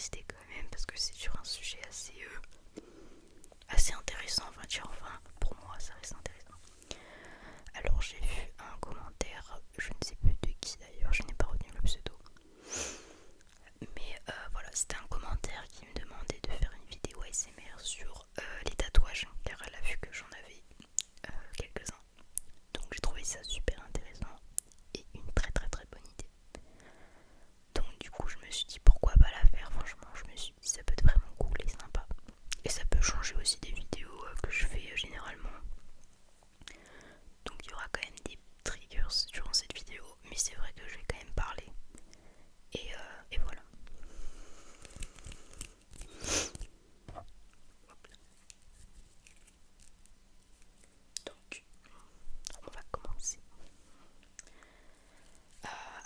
curiosité quand même parce que c'est sur un sujet assez intéressant, enfin pour moi ça reste intéressant. Alors j'ai vu un commentaire, je ne sais plus de qui d'ailleurs, je n'ai pas retenu le pseudo, mais voilà, c'était un commentaire qui me demandait de faire une vidéo ASMR sur les tatouages, car elle a vu que j'en avais quelques-uns. Donc j'ai trouvé ça super intéressant et une très très très bonne idée. Donc du coup je me suis dit pourquoi pas la faire, franchement je me suis dit ça peut être vraiment cool et sympa. Et ça peut changer aussi des vidéos que je fais généralement. Donc il y aura quand même des triggers durant cette vidéo, mais c'est vrai que je vais quand même parler. Et voilà. Donc on va commencer.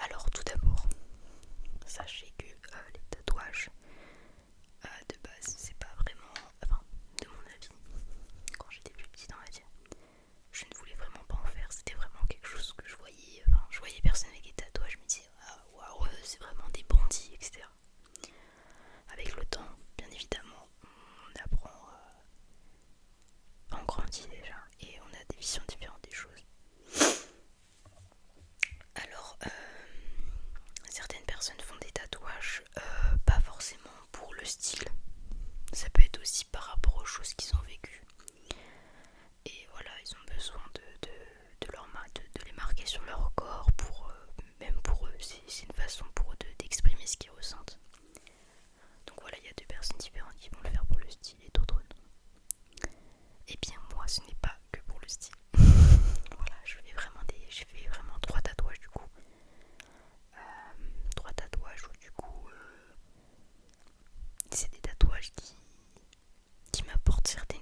Alors tout d'abord, sachez que les tatouages de base c'est pas vraiment, enfin de mon avis, quand j'étais plus petite on va dire, je ne voulais vraiment pas en faire, c'était vraiment quelque chose que je voyais, enfin je voyais personne avec des tatouages, je me disais ah waouh c'est vraiment des bandits etc. Avec le temps bien évidemment on apprend, on grandit déjà et on a des visions différentes des choses. Alors certaines personnes font des tatouages pas forcément pour le style, ça peut être aussi par rapport aux choses qu'ils ont vécues. Et voilà, ils ont besoin de les marquer sur leur corps, même pour eux, c'est une façon pour eux d'exprimer ce qu'ils ressentent. Donc voilà, il y a deux personnes différentes qui vont le faire pour le style et d'autres non. Et bien moi, ce n'est pas que pour le style. Voilà, j'ai fait vraiment trois tatouages du coup. Trois tatouages où du coup, c'est des tatouages qui m'apportent certaines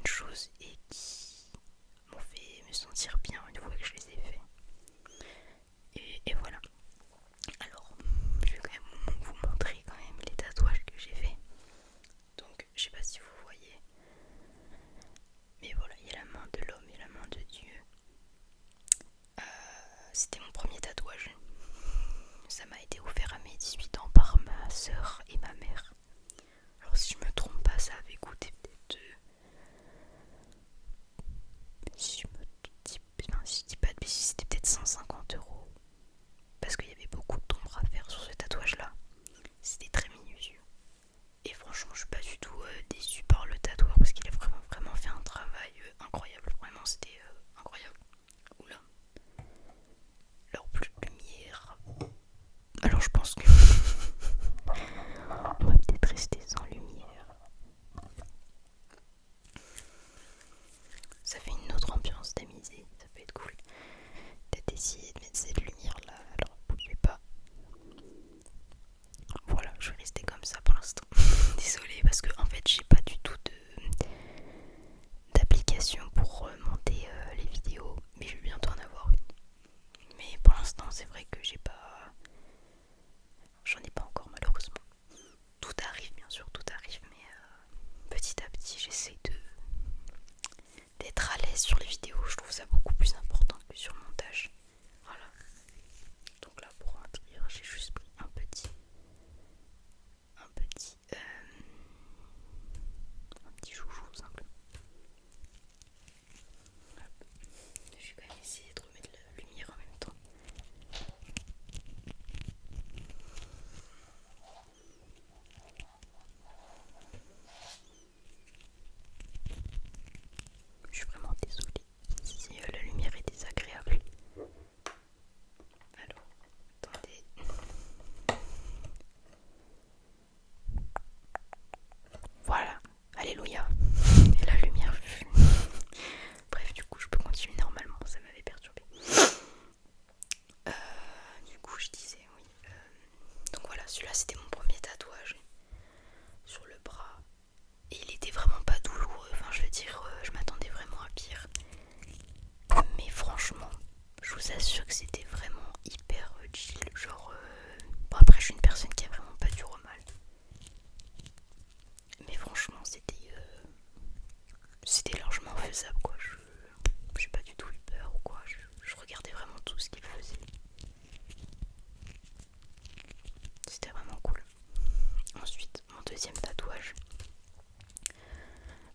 deuxième tatouage.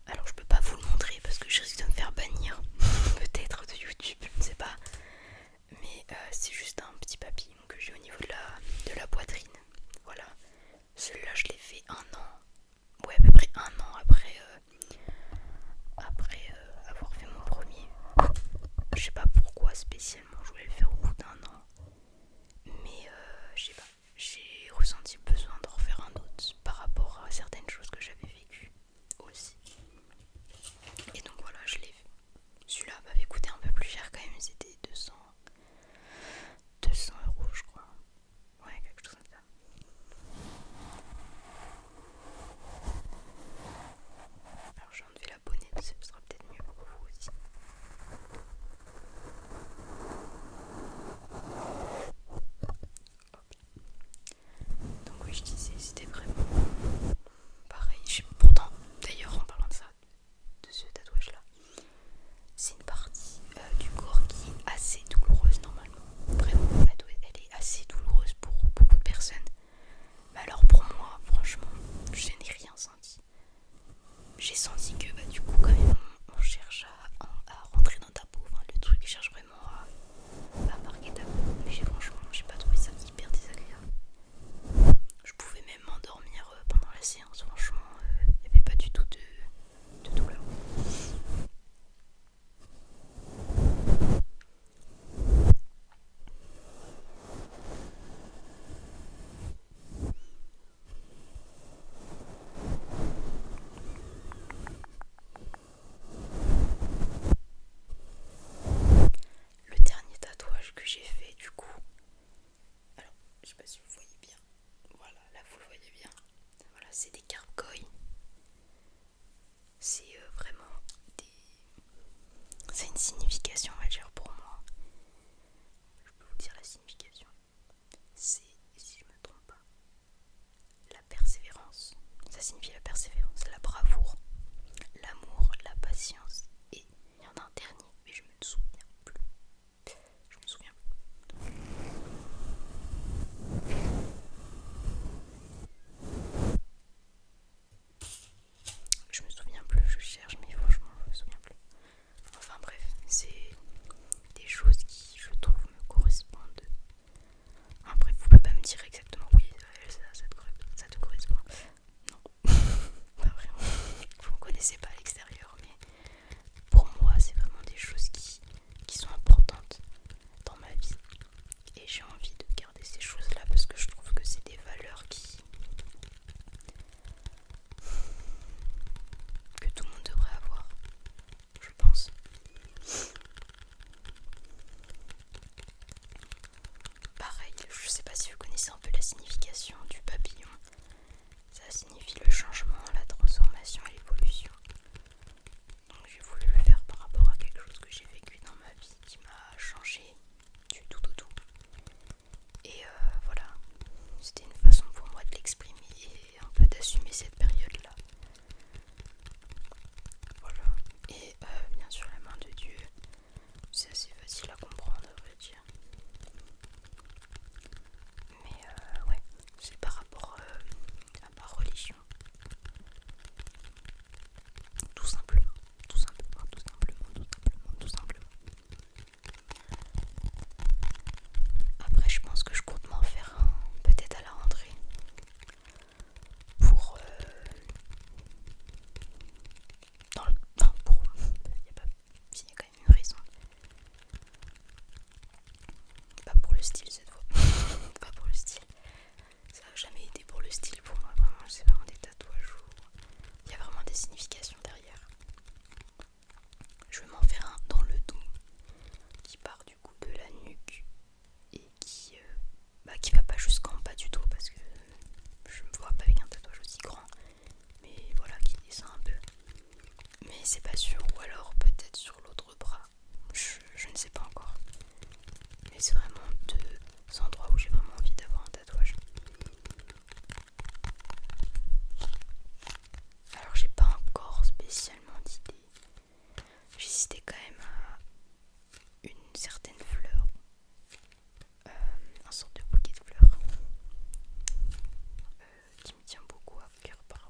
Alors je peux pas vous le montrer parce que je risque de me faire bannir peut-être de YouTube, je ne sais pas. Mais c'est juste un petit papillon que j'ai au niveau de la poitrine. Voilà. Celui-là je l'ai fait un an. Ouais, à peu près un an après avoir fait mon premier. Je sais pas pourquoi spécialement je voulais le faire au bout d'un an. Mais je sais pas. J'ai ressenti le besoin d'en refaire un autre par rapport à certaines choses que j'avais vécues aussi. Et donc voilà, je l'ai fait. Celui-là m'avait coûté un peu plus cher quand même, c'était 200 € je crois. Ouais, quelque chose comme ça. Alors j'ai enlevé la bonnette, ce sera peut-être mieux pour vous aussi. Donc oui, je disais, c'était vraiment pareil. Pourtant, d'ailleurs en parlant de ça, de ce tatouage là, c'est une partie du corps qui est assez douloureuse normalement. Vraiment, elle est assez douloureuse pour beaucoup de personnes. Mais alors pour moi, franchement, je n'ai rien senti. J'ai senti que du coup quand même on cherche à rentrer dans ta peau. Enfin, le truc cherche vraiment à marquer ta peau. Mais franchement, j'ai pas trouvé ça hyper désagréable. Je pouvais même m'endormir pendant la séance. Franchement, il n'y avait pas du tout de douleur. Le dernier tatouage que j'ai fait du coup, alors je sais pas si vous voyez bien, voilà, là vous le voyez bien, voilà, c'est des gargoyles. C'est vraiment des... C'est une signification, on va dire, pour moi. Je peux vous dire la signification. C'est, si je me trompe pas, la persévérance. Ça signifie la persévérance, la bravoure, l'amour, la patience. Et il y en a un dernier, mais je me souviens plus. Je me souviens plus. Je me souviens plus, je cherche, mais franchement, je me souviens plus. Enfin bref, c'est des choses qui, je trouve, me correspondent. Après, vous pouvez pas me dire exactement oui, ça te correspond. Non, pas vraiment. Vous me connaissez pas à l'extérieur, mais pour moi, c'est vraiment des choses qui sont importantes dans ma vie. Et j'ai envie de garder ces choses-là parce que je trouve que c'est des valeurs que tout le monde devrait avoir, je pense. Pareil, je sais pas si vous connaissez un peu la signification du papillon. Ça signifie le changement, la transformation et l'évolution. Donc j'ai voulu le faire par rapport à quelque chose que j'ai vécu dans ma vie qui m'a changé du tout au tout. Et voilà, c'était une façon pour moi de l'exprimer et un peu d'assumer cette période-là. Voilà. Et bien sûr la main de Dieu, c'est assez facile à comprendre, à vrai dire. Mais ouais, c'est par rapport à ma religion. Tout simplement, tout simplement, tout simplement, tout simplement, tout simplement. Après, je pense que je compte m'en faire un, peut-être à la rentrée. Pour. Non, pour. Il y a quand même une raison. Pas pour le style cette fois. Pas pour le style. Ça n'a jamais été pour le style pour moi. Vraiment, c'est vraiment des tatouages où il y a vraiment des significations derrière. Je vais m'en faire un dans le dos qui part du coup de la nuque et qui va pas jusqu'en bas du dos parce que je me vois pas avec un tatouage aussi grand, mais voilà, qui descend un peu. Mais c'est pas sûr, ou alors peut-être sur l'autre bras, je ne sais pas encore. Mais c'est vraiment deux endroits où j'ai vraiment envie d'avoir un tatouage. Alors j'ai pas encore spécialement d'idée. J'hésitais quand même à une certaine fleur, un sorte de bouquet de fleurs qui me tient beaucoup à cœur par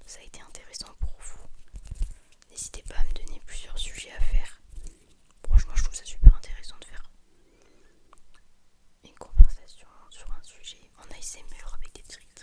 ça a été intéressant pour vous. N'hésitez pas à me donner plusieurs sujets à faire. Franchement, je trouve ça super intéressant de faire une conversation sur un sujet en ASMR avec des triggers.